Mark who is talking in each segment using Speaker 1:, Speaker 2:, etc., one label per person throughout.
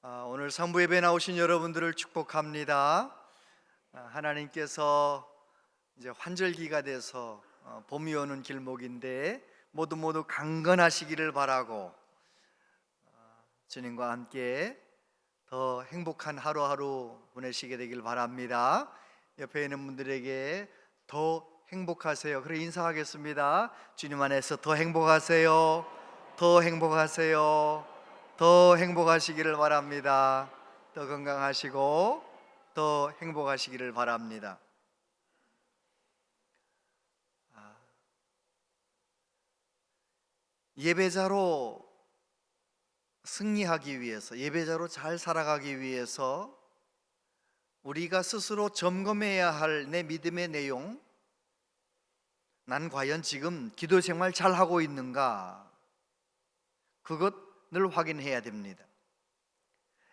Speaker 1: 오늘 상부 예배 나오신 여러분들을 축복합니다. 하나님께서 이제 환절기가 돼서 봄이 오는 길목인데 모두 강건하시기를 바라고 주님과 함께 더 행복한 하루하루 보내시게 되길 바랍니다. 옆에 있는 분들에게 더 행복하세요. 그래 인사하겠습니다. 주님 안에서 더 행복하세요. 더 행복하세요. 더 행복하시기를 바랍니다. 더 건강하시고 더 행복하시기를 바랍니다. 예배자로 승리하기 위해서, 예배자로 잘 살아가기 위해서 우리가 스스로 점검해야 할 내 믿음의 내용, 난 과연 지금 기도 생활 잘 하고 있는가? 그것을 확인해야 됩니다.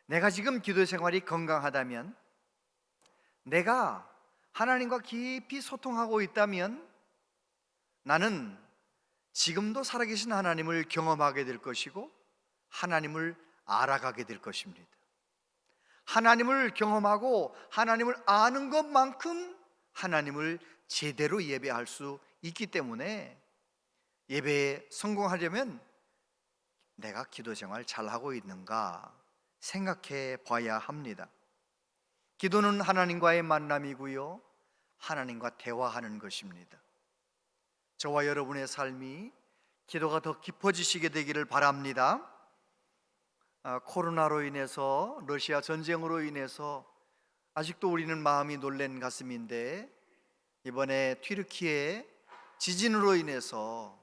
Speaker 1: 내가 지금 기도 생활이 건강하다면, 내가 하나님과 깊이 소통하고 있다면 나는 지금도 살아계신 하나님을 경험하게 될 것이고 하나님을 알아가게 될 것입니다. 하나님을 경험하고 하나님을 아는 것만큼 하나님을 제대로 예배할 수 있기 때문에 예배에 성공하려면 내가 기도 생활 잘하고 있는가 생각해 봐야 합니다. 기도는 하나님과의 만남이고요, 하나님과 대화하는 것입니다. 저와 여러분의 삶이 기도가 더 깊어지시게 되기를 바랍니다. 코로나로 인해서, 러시아 전쟁으로 인해서 아직도 우리는 마음이 놀란 가슴인데, 이번에 튀르키예 지진으로 인해서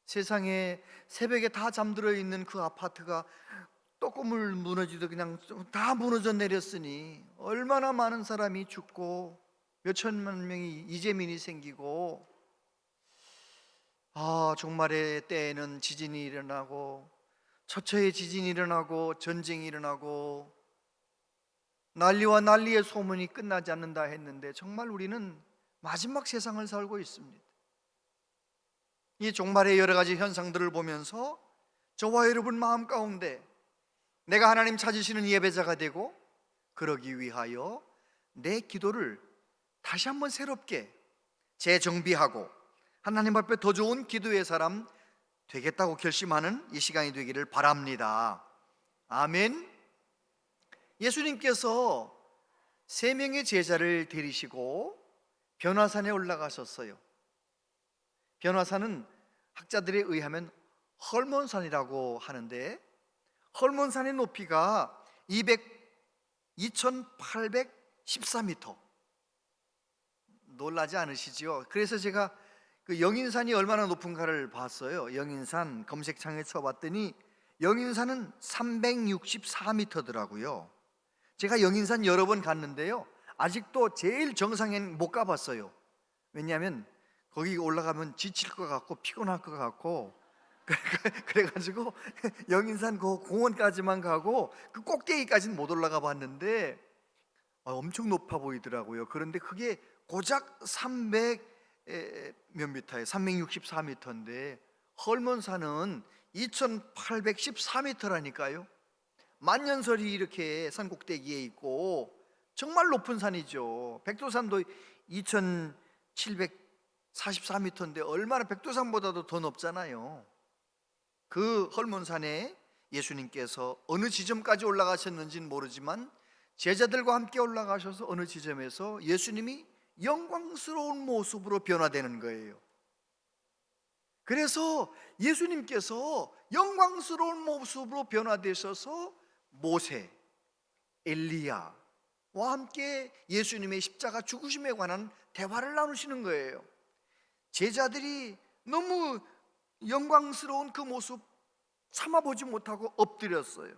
Speaker 1: 세상에 새벽에 다 잠들어 있는 그 아파트가 또꿈을 무너지듯 그냥 다 무너져 내렸으니 얼마나 많은 사람이 죽고 몇천만 명이 이재민이 생기고, 종말의 때에는 지진이 일어나고 처처에 지진이 일어나고 전쟁이 일어나고 난리와 난리의 소문이 끝나지 않는다 했는데 정말 우리는 마지막 세상을 살고 있습니다. 이 종말의 여러 가지 현상들을 보면서 저와 여러분 마음 가운데 내가 하나님 찾으시는 예배자가 되고, 그러기 위하여 내 기도를 다시 한번 새롭게 재정비하고 하나님 앞에 더 좋은 기도의 사람 되겠다고 결심하는 이 시간이 되기를 바랍니다. 아멘. 예수님께서 3명의 제자를 데리시고 변화산에 올라가셨어요. 변화산은 학자들에 의하면 헐몬산이라고 하는데, 헐몬산의 높이가 2814m. 놀라지 않으시지요? 그래서 제가 그 영인산이 얼마나 높은가를 봤어요. 영인산 검색창에 쳐봤더니 영인산은 364m더라고요. 제가 영인산 여러 번 갔는데요, 아직도 제일 정상엔 못 가봤어요. 왜냐하면 거기 올라가면 지칠 것 같고 피곤할 것 같고 그래가지고 영인산 그 공원까지만 가고 그 꼭대기까지는 못 올라가 봤는데 엄청 높아 보이더라고요. 그런데 그게 고작 300 몇 미터예요. 364m인데 헐몬산은 2814m라니까요. 만년설이 이렇게 산 꼭대기에 있고 정말 높은 산이죠. 백두산도 2744m인데 얼마나 백두산보다도 더 높잖아요. 그 헐몬산에 예수님께서 어느 지점까지 올라가셨는지는 모르지만 제자들과 함께 올라가셔서 어느 지점에서 예수님이 영광스러운 모습으로 변화되는 거예요. 그래서 예수님께서 영광스러운 모습으로 변화되셔서 모세, 엘리야와 함께 예수님의 십자가 죽으심에 관한 대화를 나누시는 거예요. 제자들이 너무 영광스러운 그 모습 참아보지 못하고 엎드렸어요.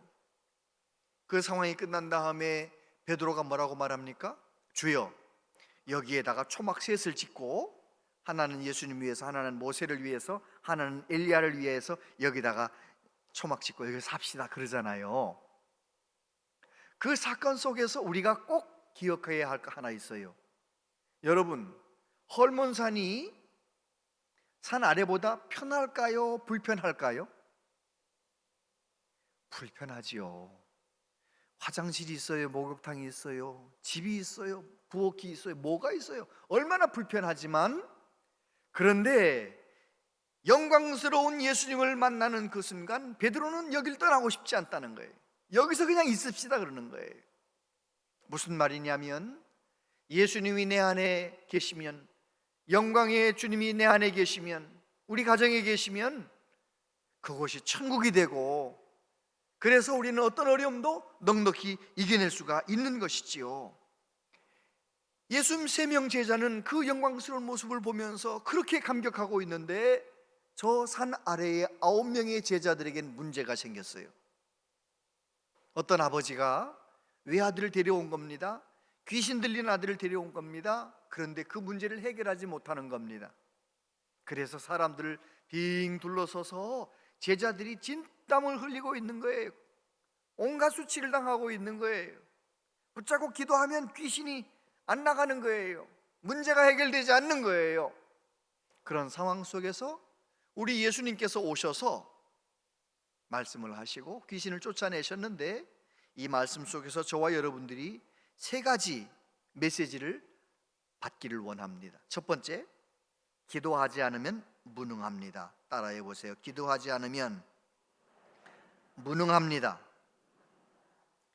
Speaker 1: 그 상황이 끝난 다음에 베드로가 뭐라고 말합니까? 주여, 여기에다가 초막셋을 짓고, 하나는 예수님 위해서, 하나는 모세를 위해서, 하나는 엘리야를 위해서 여기다가 초막 짓고 여기 삽시다 그러잖아요. 그 사건 속에서 우리가 꼭 기억해야 할 거 하나 있어요. 여러분, 헐몬산이 산 아래보다 편할까요? 불편할까요? 불편하지요. 화장실이 있어요, 목욕탕이 있어요, 집이 있어요, 부엌이 있어요, 뭐가 있어요. 얼마나 불편하지만, 그런데 영광스러운 예수님을 만나는 그 순간 베드로는 여길 떠나고 싶지 않다는 거예요. 여기서 그냥 있읍시다 그러는 거예요. 무슨 말이냐면, 예수님이 내 안에 계시면, 영광의 주님이 내 안에 계시면, 우리 가정에 계시면 그곳이 천국이 되고, 그래서 우리는 어떤 어려움도 넉넉히 이겨낼 수가 있는 것이지요. 예수님 3명 제자는 그 영광스러운 모습을 보면서 그렇게 감격하고 있는데, 저 산 아래에 9명의 제자들에겐 문제가 생겼어요. 어떤 아버지가 외아들을 데려온 겁니다. 귀신 들린 아들을 데려온 겁니다. 그런데 그 문제를 해결하지 못하는 겁니다. 그래서 사람들을 빙 둘러서서 제자들이 진땀을 흘리고 있는 거예요. 온갖 수치를 당하고 있는 거예요. 붙잡고 기도하면 귀신이 안 나가는 거예요. 문제가 해결되지 않는 거예요. 그런 상황 속에서 우리 예수님께서 오셔서 말씀을 하시고 귀신을 쫓아내셨는데, 이 말씀 속에서 저와 여러분들이 3가지 메시지를 받기를 원합니다. 첫 번째, 기도하지 않으면 무능합니다. 따라해 보세요. 기도하지 않으면 무능합니다.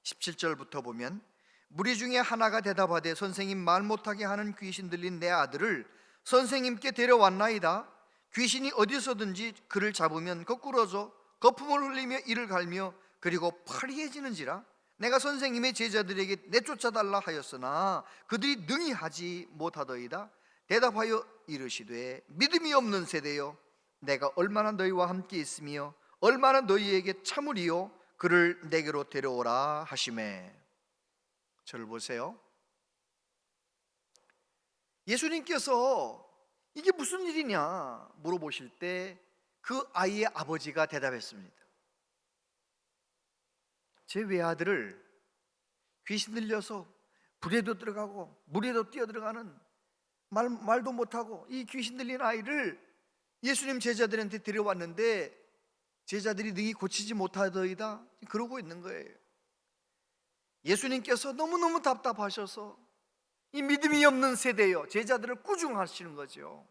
Speaker 1: 17절부터 보면, 무리 중에 하나가 대답하되 선생님, 말 못하게 하는 귀신 들린 내 아들을 선생님께 데려왔나이다. 귀신이 어디서든지 그를 잡으면 거꾸러져 거품을 흘리며 이를 갈며 그리고 파리해지는지라. 내가 선생님의 제자들에게 내쫓아달라 하였으나 그들이 능히 하지 못하더이다. 대답하여 이르시되, 믿음이 없는 세대여, 내가 얼마나 너희와 함께 있으며 얼마나 너희에게 참으리요. 그를 내게로 데려오라 하시매. 저를 보세요. 예수님께서 이게 무슨 일이냐 물어보실 때 그 아이의 아버지가 대답했습니다. 제 외아들을 귀신 들려서 불에도 들어가고 물에도 뛰어들어가는 말도 못하고 이 귀신 들린 아이를 예수님 제자들한테 데려왔는데 제자들이 능히 고치지 못하더이다, 그러고 있는 거예요. 예수님께서 너무너무 답답하셔서 이 믿음이 없는 세대여, 제자들을 꾸중하시는 거죠.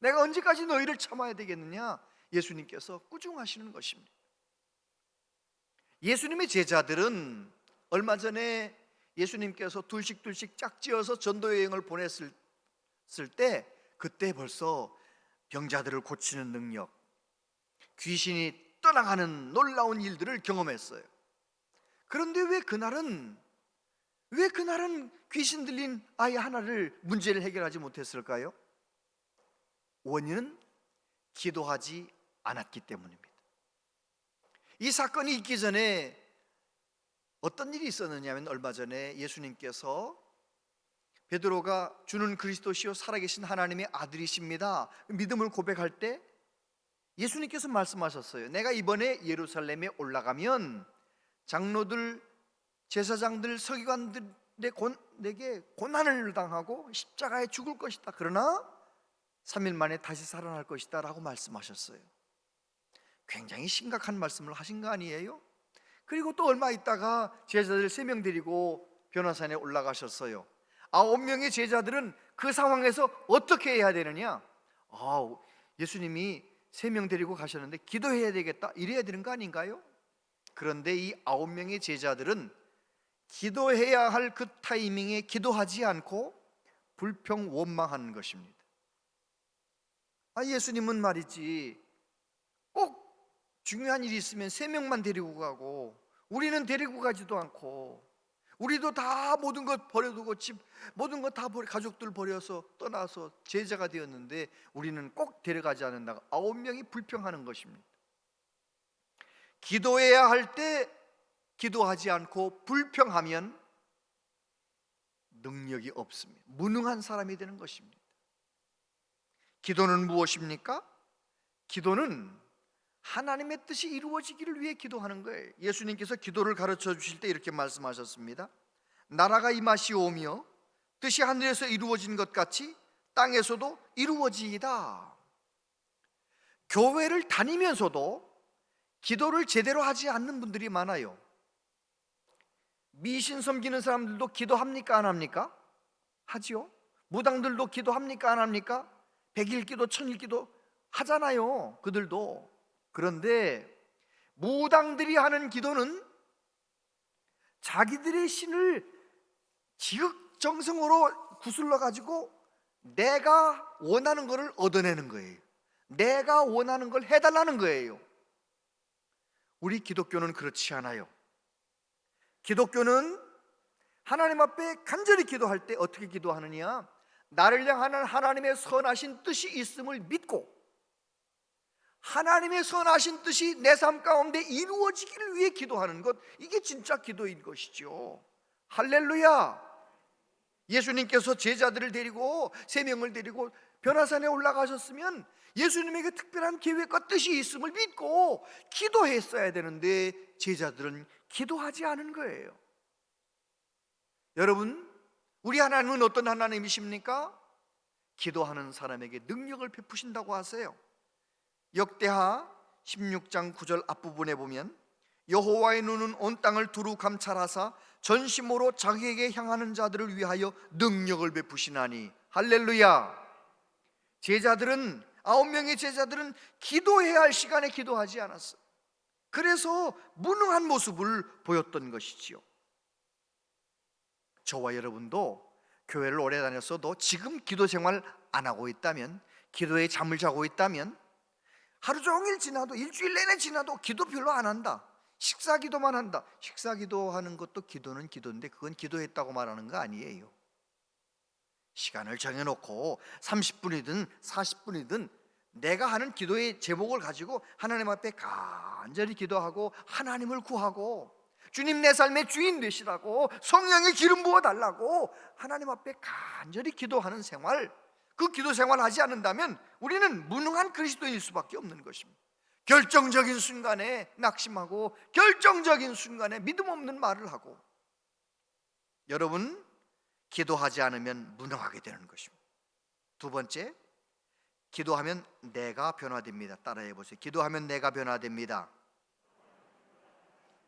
Speaker 1: 내가 언제까지 너희를 참아야 되겠느냐, 예수님께서 꾸중하시는 것입니다. 예수님의 제자들은 얼마 전에 예수님께서 둘씩 짝지어서 전도 여행을 보냈을 때, 그때 벌써 병자들을 고치는 능력, 귀신이 떠나가는 놀라운 일들을 경험했어요. 그런데 왜 그날은 귀신 들린 아이 하나를 문제를 해결하지 못했을까요? 원인은 기도하지 않았기 때문입니다. 이 사건이 있기 전에 어떤 일이 있었느냐면, 얼마 전에 예수님께서 베드로가 주는 그리스도시요 살아계신 하나님의 아들이십니다 믿음을 고백할 때 예수님께서 말씀하셨어요. 내가 이번에 예루살렘에 올라가면 장로들, 제사장들, 서기관들에게 고난을 당하고 십자가에 죽을 것이다. 그러나 3일 만에 다시 살아날 것이다 라고 말씀하셨어요. 굉장히 심각한 말씀을 하신 거 아니에요? 그리고 또 얼마 있다가 제자들 3명 데리고 변화산에 올라가셨어요. 9명의 제자들은 그 상황에서 어떻게 해야 되느냐? 예수님이 3명 데리고 가셨는데 기도해야 되겠다, 이래야 되는 거 아닌가요? 그런데 이 9명의 제자들은 기도해야 할 그 타이밍에 기도하지 않고 불평원망하는 것입니다. 예수님은 말이지 꼭 중요한 일이 있으면 3명만 데리고 가고 우리는 데리고 가지도 않고, 우리도 다 모든 것 버려두고 집 모든 것 다 가족들 버려서 떠나서 제자가 되었는데 우리는 꼭 데려가지 않는다고 9명이 불평하는 것입니다. 기도해야 할 때 기도하지 않고 불평하면 능력이 없습니다. 무능한 사람이 되는 것입니다. 기도는 무엇입니까? 기도는 하나님의 뜻이 이루어지기를 위해 기도하는 거예요. 예수님께서 기도를 가르쳐 주실 때 이렇게 말씀하셨습니다. 나라가 임하시오며 뜻이 하늘에서 이루어진 것 같이 땅에서도 이루어지이다. 교회를 다니면서도 기도를 제대로 하지 않는 분들이 많아요. 미신 섬기는 사람들도 기도합니까? 안 합니까? 하지요. 무당들도 기도합니까? 안 합니까? 백일기도 천일기도 하잖아요, 그들도. 그런데 무당들이 하는 기도는 자기들의 신을 지극정성으로 구슬러 가지고 내가 원하는 것을 얻어내는 거예요. 내가 원하는 걸 해달라는 거예요. 우리 기독교는 그렇지 않아요. 기독교는 하나님 앞에 간절히 기도할 때 어떻게 기도하느냐? 나를 향하는 하나님의 선하신 뜻이 있음을 믿고 하나님의 선하신 뜻이 내 삶 가운데 이루어지기를 위해 기도하는 것, 이게 진짜 기도인 것이죠. 할렐루야. 예수님께서 제자들을 데리고 3명을 데리고 변화산에 올라가셨으면 예수님에게 특별한 계획과 뜻이 있음을 믿고 기도했어야 되는데 제자들은 기도하지 않은 거예요. 여러분, 우리 하나님은 어떤 하나님이십니까? 기도하는 사람에게 능력을 베푸신다고 하세요. 역대하 16장 9절 앞부분에 보면 여호와의 눈은 온 땅을 두루 감찰하사 전심으로 자기에게 향하는 자들을 위하여 능력을 베푸시나니. 할렐루야. 제자들은 9명의 제자들은 기도해야 할 시간에 기도하지 않았어요. 그래서 무능한 모습을 보였던 것이지요. 저와 여러분도 교회를 오래 다녔어도 지금 기도 생활 안 하고 있다면, 기도에 잠을 자고 있다면, 하루 종일 지나도 일주일 내내 지나도 기도 별로 안 한다, 식사 기도만 한다. 식사 기도하는 것도 기도는 기도인데 그건 기도했다고 말하는 거 아니에요. 시간을 정해놓고 30분이든 40분이든 내가 하는 기도의 제목을 가지고 하나님 앞에 간절히 기도하고 하나님을 구하고 주님 내 삶의 주인 되시라고 성령의 기름 부어달라고 하나님 앞에 간절히 기도하는 생활, 그 기도 생활 하지 않는다면 우리는 무능한 그리스도인일 수밖에 없는 것입니다. 결정적인 순간에 낙심하고 결정적인 순간에 믿음 없는 말을 하고, 여러분, 기도하지 않으면 무능하게 되는 것입니다. 두 번째, 기도하면 내가 변화됩니다. 따라해 보세요. 기도하면 내가 변화됩니다.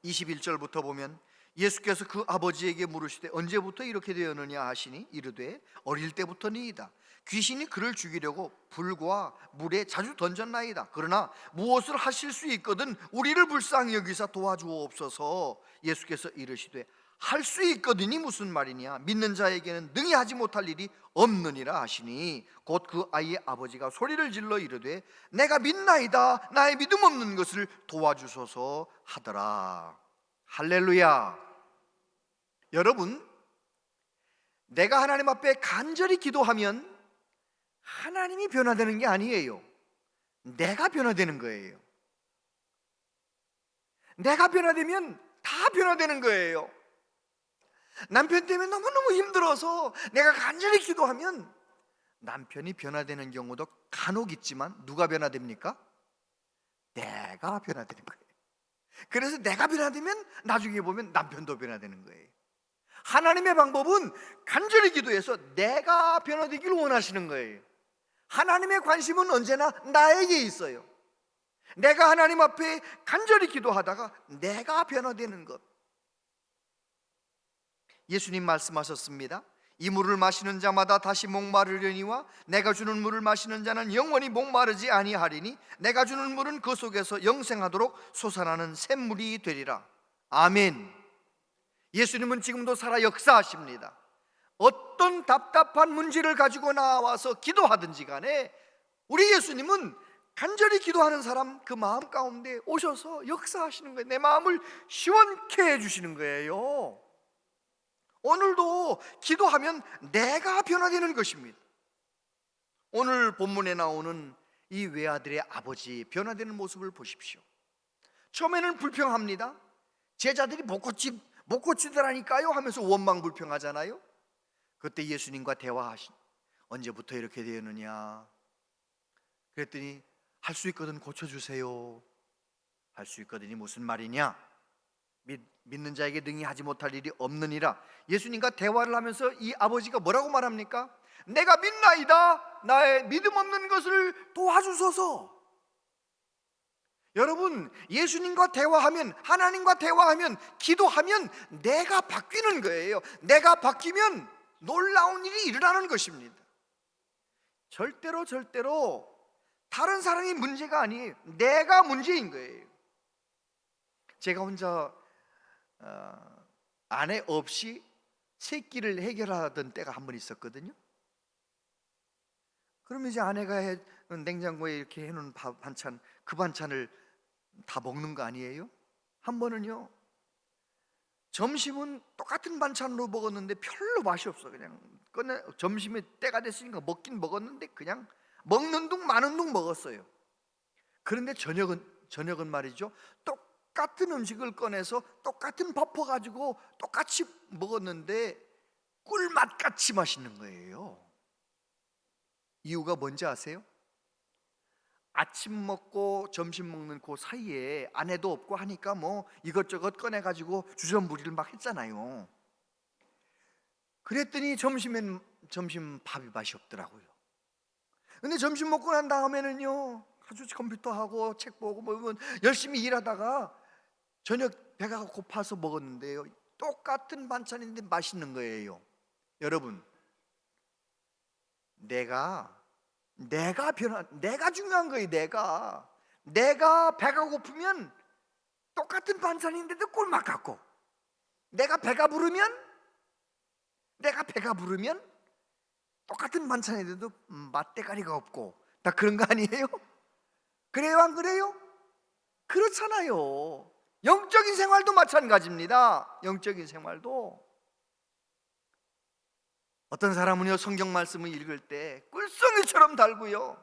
Speaker 1: 21절부터 보면 예수께서 그 아버지에게 물으시되 언제부터 이렇게 되었느냐 하시니 이르되 어릴 때부터니이다. 귀신이 그를 죽이려고 불과 물에 자주 던졌나이다. 그러나 무엇을 하실 수 있거든 우리를 불쌍히 여기사 도와주옵소서. 예수께서 이르시되 할 수 있거든이 무슨 말이냐? 믿는 자에게는 능히 하지 못할 일이 없느니라 하시니 곧 그 아이의 아버지가 소리를 질러 이르되 내가 믿나이다. 나의 믿음 없는 것을 도와주소서 하더라. 할렐루야. 여러분, 내가 하나님 앞에 간절히 기도하면 하나님이 변화되는 게 아니에요. 내가 변화되는 거예요. 내가 변화되면 다 변화되는 거예요. 남편 때문에 너무너무 힘들어서 내가 간절히 기도하면 남편이 변화되는 경우도 간혹 있지만 누가 변화됩니까? 내가 변화되는 거예요. 그래서 내가 변화되면 나중에 보면 남편도 변화되는 거예요. 하나님의 방법은 간절히 기도해서 내가 변화되기를 원하시는 거예요. 하나님의 관심은 언제나 나에게 있어요. 내가 하나님 앞에 간절히 기도하다가 내가 변화되는 것. 예수님 말씀하셨습니다. 이 물을 마시는 자마다 다시 목마르려니와 내가 주는 물을 마시는 자는 영원히 목마르지 아니하리니 내가 주는 물은 그 속에서 영생하도록 솟아나는 샘물이 되리라. 아멘. 예수님은 지금도 살아 역사하십니다. 어떤 답답한 문제를 가지고 나와서 기도하든지 간에 우리 예수님은 간절히 기도하는 사람 그 마음 가운데 오셔서 역사하시는 거예요. 내 마음을 시원케 해주시는 거예요. 오늘도 기도하면 내가 변화되는 것입니다. 오늘 본문에 나오는 이 외아들의 아버지 변화되는 모습을 보십시오. 처음에는 불평합니다. 제자들이 못 고치더라니까요 하면서 원망불평하잖아요. 그때 예수님과 대화하신, 언제부터 이렇게 되었느냐 그랬더니 할 수 있거든 고쳐주세요. 할 수 있거든이 무슨 말이냐? 믿는 자에게 능히 하지 못할 일이 없느니라. 예수님과 대화를 하면서 이 아버지가 뭐라고 말합니까? 내가 믿나이다. 나의 믿음 없는 것을 도와주소서. 여러분, 예수님과 대화하면, 하나님과 대화하면, 기도하면 내가 바뀌는 거예요. 내가 바뀌면 놀라운 일이 일어나는 것입니다. 절대로 다른 사람이 문제가 아니에요. 내가 문제인 거예요. 제가 혼자 아내 없이 세 끼를 해결하던 때가 한 번 있었거든요. 그러면 이제 아내가 냉장고에 이렇게 해놓은 반찬, 그 반찬을 다 먹는 거 아니에요? 한 번은요, 점심은 똑같은 반찬으로 먹었는데 별로 맛이 없어. 그냥 점심에 때가 됐으니까 먹긴 먹었는데 그냥 먹는 둥 마는 둥 먹었어요. 그런데 저녁은 말이죠, 똑같은 음식을 꺼내서 똑같은 버퍼 가지고 똑같이 먹었는데 꿀맛같이 맛있는 거예요. 이유가 뭔지 아세요? 아침 먹고 점심 먹는 그 사이에 아내도 없고 하니까 뭐 이것저것 꺼내가지고 주전부리를 막 했잖아요. 그랬더니 점심 밥이 맛이 없더라고요. 근데 점심 먹고 난 다음에는요, 아주 컴퓨터하고 책 보고 뭐 열심히 일하다가 저녁 배가 고파서 먹었는데요, 똑같은 반찬인데 맛있는 거예요. 여러분, 내가 중요한 거예요. 내가 배가 고프면 똑같은 반찬인데도 꿀맛 같고, 내가 배가 부르면 똑같은 반찬인데도 맛대가리가 없고, 다 그런 거 아니에요? 그래요, 안 그래요? 그렇잖아요. 영적인 생활도 마찬가지입니다. 영적인 생활도 어떤 사람은요, 성경 말씀을 읽을 때 꿀송이처럼 달고요,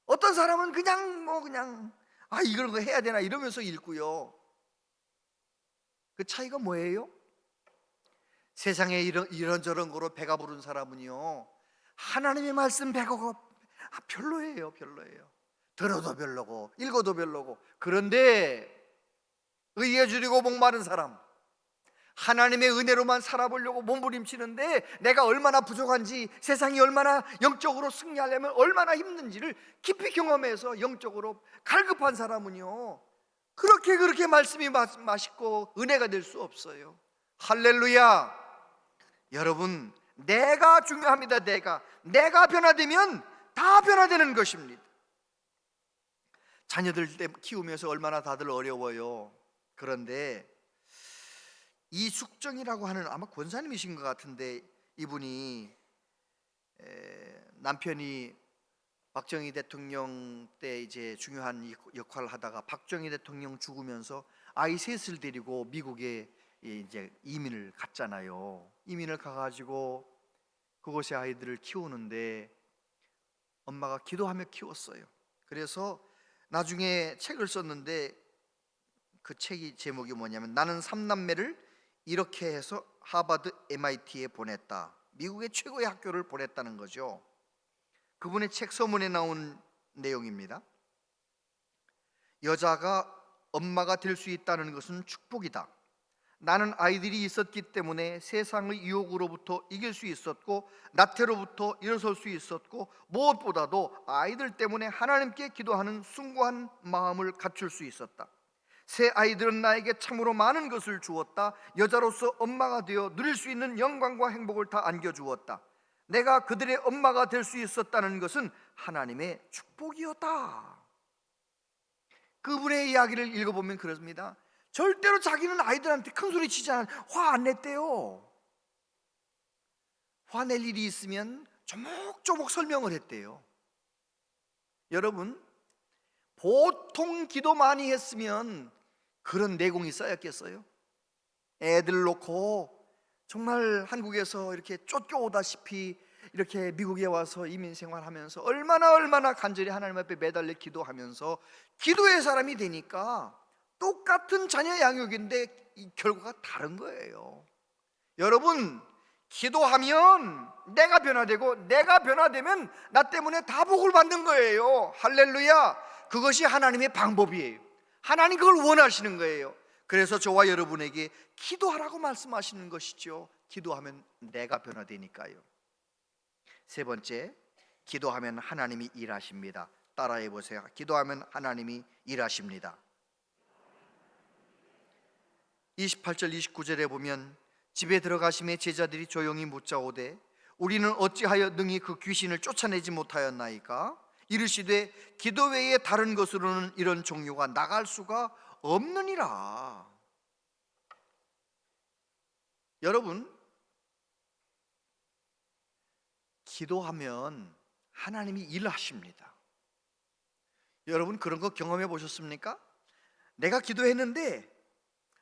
Speaker 1: 어떤 사람은 그냥 이걸 해야 되나 이러면서 읽고요. 그 차이가 뭐예요? 세상에 이런저런 거로 배가 부른 사람은요, 하나님의 말씀 배가 별로예요. 들어도 별로고 읽어도 별로고. 그런데 의에 줄이고 목마른 사람, 하나님의 은혜로만 살아보려고 몸부림치는데 내가 얼마나 부족한지, 세상이 얼마나 영적으로 승리하려면 얼마나 힘든지를 깊이 경험해서 영적으로 갈급한 사람은요, 그렇게 말씀이 맛있고 은혜가 될 수 없어요. 할렐루야. 여러분, 내가 중요합니다. 내가 변화되면 다 변화되는 것입니다. 자녀들 키우면서 얼마나 다들 어려워요. 그런데 이숙정이라고 하는, 아마 권사님이신 것 같은데, 이분이 남편이 박정희 대통령 때 이제 중요한 역할을 하다가 박정희 대통령 죽으면서 아이 셋을 데리고 미국에 이제 이민을 갔잖아요. 이민을 가가지고 그곳에 아이들을 키우는데 엄마가 기도하며 키웠어요. 그래서 나중에 책을 썼는데 그 책이 제목이 뭐냐면, 나는 3남매를 이렇게 해서 하버드 MIT에 보냈다. 미국의 최고의 학교를 보냈다는 거죠. 그분의 책 서문에 나온 내용입니다. 여자가 엄마가 될 수 있다는 것은 축복이다. 나는 아이들이 있었기 때문에 세상의 유혹으로부터 이길 수 있었고, 나태로부터 일어설 수 있었고, 무엇보다도 아이들 때문에 하나님께 기도하는 숭고한 마음을 갖출 수 있었다. 새 아이들은 나에게 참으로 많은 것을 주었다. 여자로서 엄마가 되어 누릴 수 있는 영광과 행복을 다 안겨주었다. 내가 그들의 엄마가 될 수 있었다는 것은 하나님의 축복이었다. 그분의 이야기를 읽어보면 그렇습니다. 절대로 자기는 아이들한테 큰 소리 치지 않아요. 화 안 냈대요. 화낼 일이 있으면 조목조목 설명을 했대요. 여러분, 보통 기도 많이 했으면 그런 내공이 쌓였겠어요? 애들 놓고 정말 한국에서 이렇게 쫓겨오다시피 이렇게 미국에 와서 이민 생활하면서 얼마나 간절히 하나님 앞에 매달려 기도하면서 기도의 사람이 되니까 똑같은 자녀 양육인데 이 결과가 다른 거예요. 여러분, 기도하면 내가 변화되고, 내가 변화되면 나 때문에 다 복을 받는 거예요. 할렐루야. 그것이 하나님의 방법이에요. 하나님 그걸 원하시는 거예요. 그래서 저와 여러분에게 기도하라고 말씀하시는 것이죠. 기도하면 내가 변화되니까요. 세 번째, 기도하면 하나님이 일하십니다. 따라해 보세요. 기도하면 하나님이 일하십니다. 28절 29절에 보면 집에 들어가심에 제자들이 조용히 묻자오되 우리는 어찌하여 능히 그 귀신을 쫓아내지 못하였나이까? 이르시되 기도 외에 다른 것으로는 이런 종류가 나갈 수가 없느니라. 여러분, 기도하면 하나님이 일하십니다. 여러분 그런 거 경험해 보셨습니까? 내가 기도했는데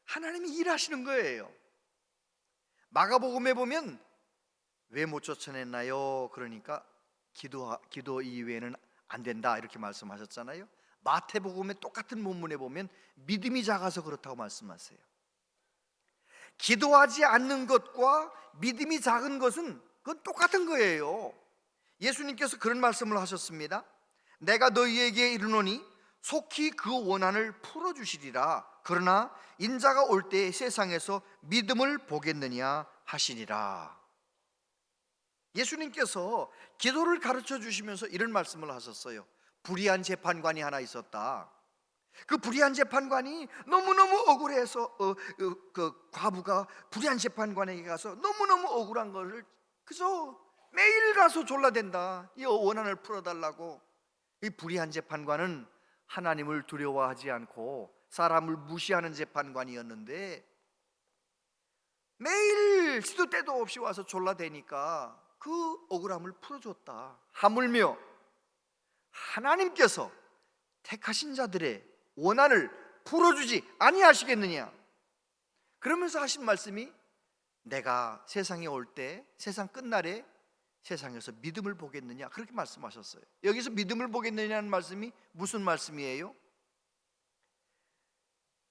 Speaker 1: 하나님이 일하시는 거예요. 마가복음에 보면 왜 못 쫓아냈나요? 그러니까 기도 이외에는 안 된다 이렇게 말씀하셨잖아요. 마태복음의 똑같은 본문에 보면 믿음이 작아서 그렇다고 말씀하세요. 기도하지 않는 것과 믿음이 작은 것은 그건 똑같은 거예요. 예수님께서 그런 말씀을 하셨습니다. 내가 너희에게 이르노니 속히 그 원한을 풀어주시리라. 그러나 인자가 올 때 세상에서 믿음을 보겠느냐 하시니라. 예수님께서 기도를 가르쳐 주시면서 이런 말씀을 하셨어요. 불의한 재판관이 하나 있었다. 그 불의한 재판관이 너무너무 억울해서 그 과부가 불의한 재판관에게 가서 너무너무 억울한 것을 그저 매일 가서 졸라댄다. 이 원한을 풀어달라고. 이 불의한 재판관은 하나님을 두려워하지 않고 사람을 무시하는 재판관이었는데 매일 시도 때도 없이 와서 졸라대니까 그 억울함을 풀어줬다. 하물며 하나님께서 택하신 자들의 원한을 풀어주지 아니하시겠느냐. 그러면서 하신 말씀이 내가 세상에 올 때 세상 끝날에 세상에서 믿음을 보겠느냐 그렇게 말씀하셨어요. 여기서 믿음을 보겠느냐는 말씀이 무슨 말씀이에요?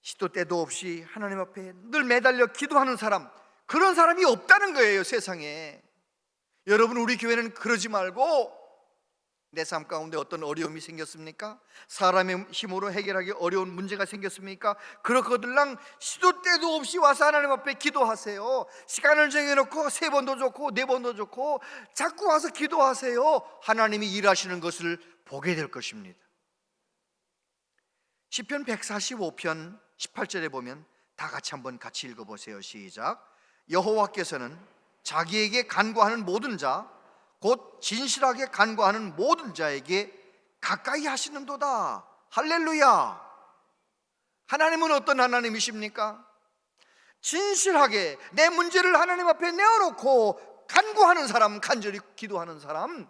Speaker 1: 시도 때도 없이 하나님 앞에 늘 매달려 기도하는 사람, 그런 사람이 없다는 거예요 세상에. 여러분 우리 교회는 그러지 말고 내 삶 가운데 어떤 어려움이 생겼습니까? 사람의 힘으로 해결하기 어려운 문제가 생겼습니까? 그렇거들랑 시도 때도 없이 와서 하나님 앞에 기도하세요. 시간을 정해놓고 3번도 좋고 4번도 좋고 자꾸 와서 기도하세요. 하나님이 일하시는 것을 보게 될 것입니다. 시편 145편 18절에 보면 다 같이 읽어보세요. 시작. 여호와께서는 자기에게 간구하는 모든 자 곧 진실하게 간구하는 모든 자에게 가까이 하시는도다. 할렐루야. 하나님은 어떤 하나님이십니까? 진실하게 내 문제를 하나님 앞에 내어놓고 간구하는 사람, 간절히 기도하는 사람,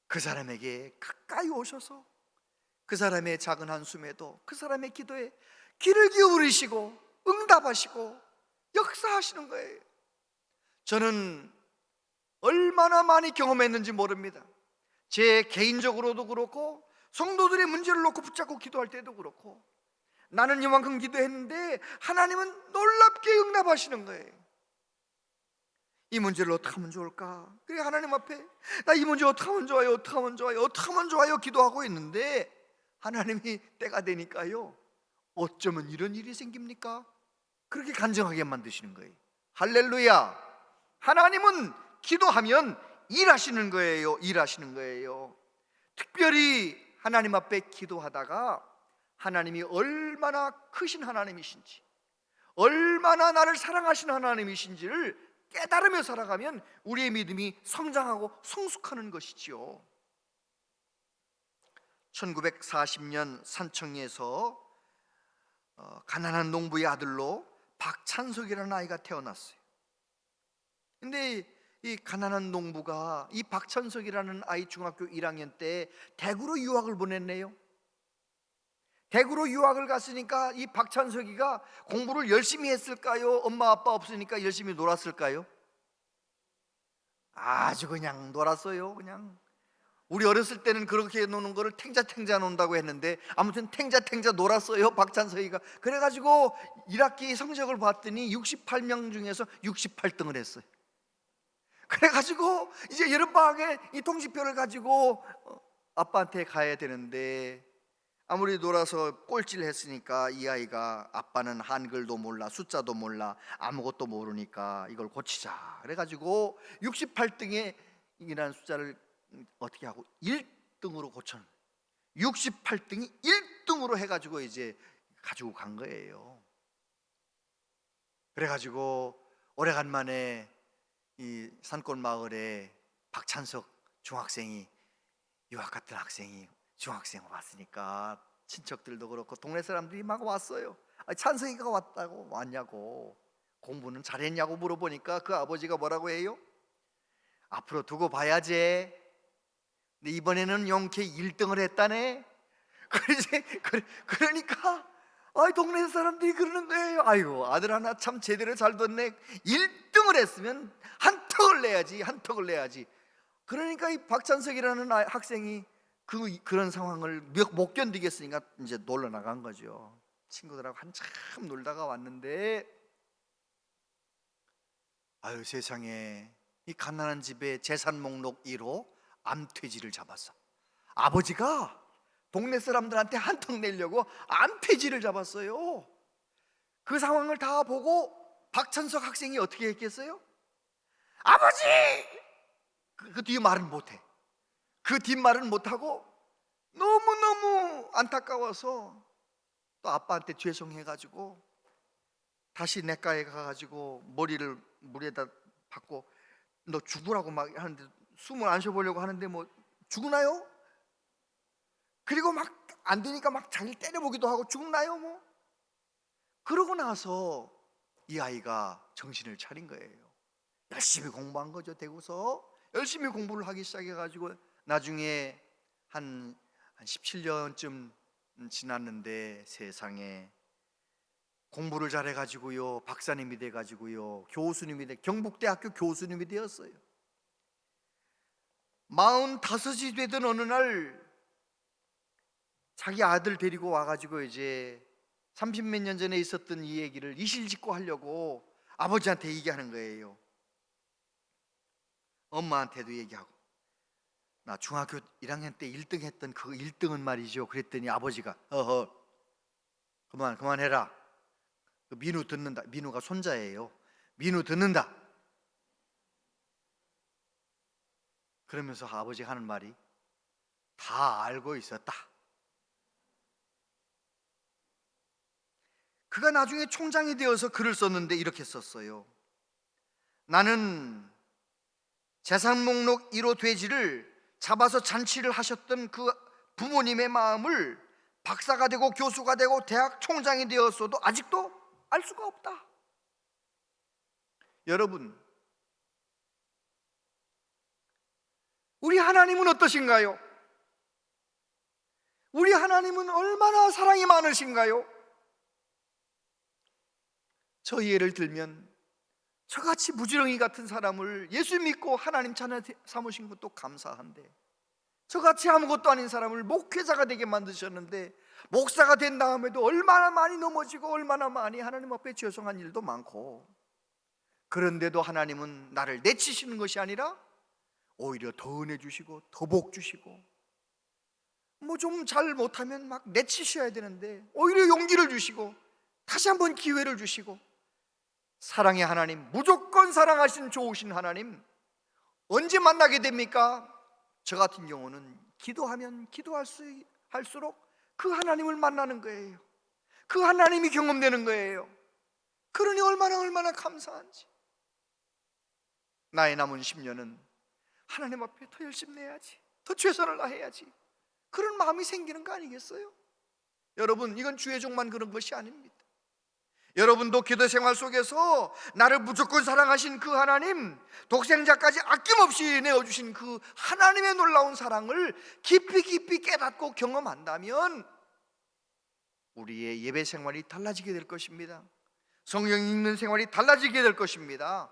Speaker 1: 그 사람에게 가까이 오셔서 그 사람의 작은 한숨에도 그 사람의 기도에 귀를 기울이시고 응답하시고 역사하시는 거예요. 저는 얼마나 많이 경험했는지 모릅니다. 제 개인적으로도 그렇고 성도들의 문제를 놓고 붙잡고 기도할 때도 그렇고 나는 이만큼 기도했는데 하나님은 놀랍게 응답하시는 거예요. 이 문제를 어떻게 하면 좋을까? 그래 하나님 앞에 나 이 문제 어떻게 하면 좋아요? 어떻게 하면 좋아요? 어떻게 하면 좋아요? 기도하고 있는데 하나님이 때가 되니까요 어쩌면 이런 일이 생깁니까? 그렇게 간증하게 만드시는 거예요. 할렐루야. 하나님은 기도하면 일하시는 거예요. 일하시는 거예요. 특별히 하나님 앞에 기도하다가 하나님이 얼마나 크신 하나님이신지, 얼마나 나를 사랑하시는 하나님이신지를 깨달으며 살아가면 우리의 믿음이 성장하고 성숙하는 것이지요. 1940년 산청에서 가난한 농부의 아들로 박찬석이라는 아이가 태어났어요. 근데 이 가난한 농부가 이 박찬석이라는 아이 중학교 1학년 때 대구로 유학을 보냈네요. 대구로 유학을 갔으니까 이 박찬석이가 공부를 열심히 했을까요? 엄마 아빠 없으니까 열심히 놀았을까요? 아주 그냥 놀았어요. 그냥 우리 어렸을 때는 그렇게 노는 거를 탱자탱자 논다고 했는데 아무튼 탱자탱자 놀았어요 박찬석이가. 그래가지고 1학기 성적을 봤더니 68명 중에서 68등을 했어요. 그래가지고 이제 여름방학에 이 통지표를 가지고 아빠한테 가야 되는데 아무리 놀아서 꼴찌를 했으니까 이 아이가 아빠는 한글도 몰라 숫자도 몰라 아무것도 모르니까 이걸 고치자. 그래가지고 68등에 이라는 숫자를 어떻게 하고 1등으로 고쳐는 68등이 1등으로 해가지고 이제 가지고 간 거예요. 그래가지고 오래간만에 이 산골 마을에 박찬석 중학생이, 유학 갔던 학생이 중학생 왔으니까 친척들도 그렇고 동네 사람들이 막 왔어요. 찬석이가 왔냐고, 공부는 잘했냐고 물어보니까 그 아버지가 뭐라고 해요? 앞으로 두고 봐야지. 근데 이번에는 용케 1등을 했다네. 그러니까 동네 사람들이 그러는 거예요. 아이고, 아들 하나 참 제대로 잘 뒀네. 1등을 했으면 한턱을 내야지. 그러니까 이 박찬석이라는 학생이 그런 상황을 못 견디겠으니까 이제 놀러 나간 거죠. 친구들하고 한참 놀다가 왔는데, 아유 세상에, 이 가난한 집에 재산 목록 1호 암퇴지를 잡았어. 아버지가 동네 사람들한테 한턱 내려고 암퇴지를 잡았어요. 그 상황을 다 보고 박찬석 학생이 어떻게 했겠어요? 아버지! 그 뒤에 말은 못해. 그 뒷말은 못하고 너무너무 안타까워서 또 아빠한테 죄송해가지고 다시 내과에 가가지고 머리를 물에다 박고 너 죽으라고 막 하는데, 숨을 안 쉬어보려고 하는데 뭐 죽으나요? 그리고 막 안 되니까 막 자기를 때려보기도 하고 죽나요 뭐. 그러고 나서 이 아이가 정신을 차린 거예요. 열심히 공부한 거죠. 대구서 열심히 공부를 하기 시작해가지고 나중에 한 17년쯤 지났는데 세상에 공부를 잘해가지고요, 박사님이 돼가지고요, 교수님이 경북대학교 교수님이 되었어요. 45이 되던 어느 날 자기 아들 데리고 와가지고 이제 30몇 년 전에 있었던 이 얘기를 이실직고 하려고 아버지한테 얘기하는 거예요. 엄마한테도 얘기하고, 나 중학교 1학년 때 1등 했던 그 1등은 말이죠. 그랬더니 아버지가 그만해라. 민우 듣는다. 민우가 손자예요. 민우 듣는다. 그러면서 아버지가 하는 말이, 다 알고 있었다. 그가 나중에 총장이 되어서 글을 썼는데 이렇게 썼어요. 나는 재산 목록 1호 돼지를 잡아서 잔치를 하셨던 그 부모님의 마음을 박사가 되고 교수가 되고 대학 총장이 되었어도 아직도 알 수가 없다. 여러분, 우리 하나님은 어떠신가요? 우리 하나님은 얼마나 사랑이 많으신가요? 저 예를 들면 저같이 무지렁이 같은 사람을 예수 믿고 하나님 자녀 삼으신 것도 감사한데, 저같이 아무것도 아닌 사람을 목회자가 되게 만드셨는데, 목사가 된 다음에도 얼마나 많이 넘어지고 얼마나 많이 하나님 앞에 죄송한 일도 많고, 그런데도 하나님은 나를 내치시는 것이 아니라 오히려 더 은혜 주시고 더 복 주시고, 뭐 좀 잘 못하면 막 내치셔야 되는데 오히려 용기를 주시고 다시 한번 기회를 주시고, 사랑의 하나님, 무조건 사랑하신 좋으신 하나님 언제 만나게 됩니까? 저 같은 경우는 기도하면 할수록 그 하나님을 만나는 거예요. 그 하나님이 경험되는 거예요. 그러니 얼마나 감사한지. 나의 남은 10년은 하나님 앞에 더 열심히 내야지, 더 최선을 다해야지, 그런 마음이 생기는 거 아니겠어요? 여러분, 이건 주의 종만 그런 것이 아닙니다. 여러분도 기도 생활 속에서 나를 무조건 사랑하신 그 하나님, 독생자까지 아낌없이 내어주신 그 하나님의 놀라운 사랑을 깊이 깨닫고 경험한다면 우리의 예배 생활이 달라지게 될 것입니다. 성경 읽는 생활이 달라지게 될 것입니다.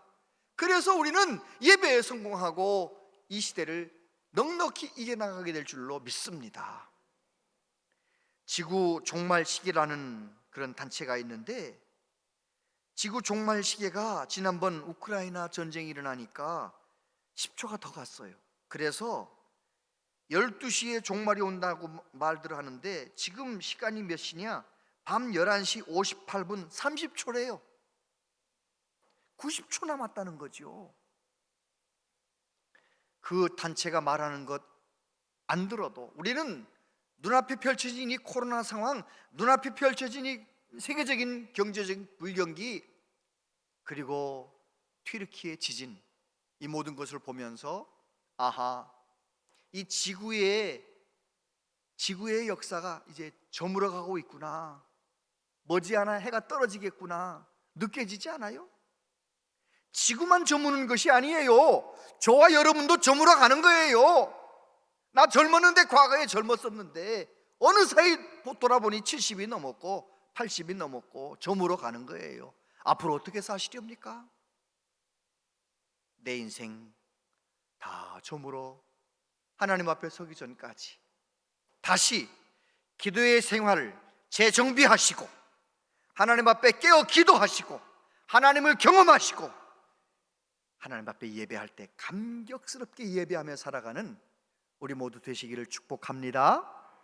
Speaker 1: 그래서 우리는 예배에 성공하고 이 시대를 넉넉히 이겨나가게 될 줄로 믿습니다. 지구 종말 시계라는 그런 단체가 있는데, 지구 종말 시계가 지난번 우크라이나 전쟁이 일어나니까 10초가 더 갔어요. 그래서 12시에 종말이 온다고 말들 하는데 지금 시간이 몇 시냐? 밤 11시 58분 30초래요 90초 남았다는 거죠. 그 단체가 말하는 것 안 들어도 우리는 눈앞에 펼쳐진 이 코로나 상황, 눈앞에 펼쳐진 이 세계적인 경제적인 불경기, 그리고 튀르키예 지진, 이 모든 것을 보면서 아하, 이 지구의 역사가 이제 저물어가고 있구나, 머지않아 해가 떨어지겠구나 느껴지지 않아요? 지구만 저무는 것이 아니에요. 저와 여러분도 저물어가는 거예요. 나 젊었는데, 과거에 젊었었는데 어느 사이 돌아보니 70이 넘었고 80이 넘었고 저물어가는 거예요. 앞으로 어떻게 사시렵니까? 내 인생 다 저물어 하나님 앞에 서기 전까지 다시 기도의 생활을 재정비하시고 하나님 앞에 깨어 기도하시고 하나님을 경험하시고 하나님 앞에 예배할 때 감격스럽게 예배하며 살아가는 우리 모두 되시기를 축복합니다.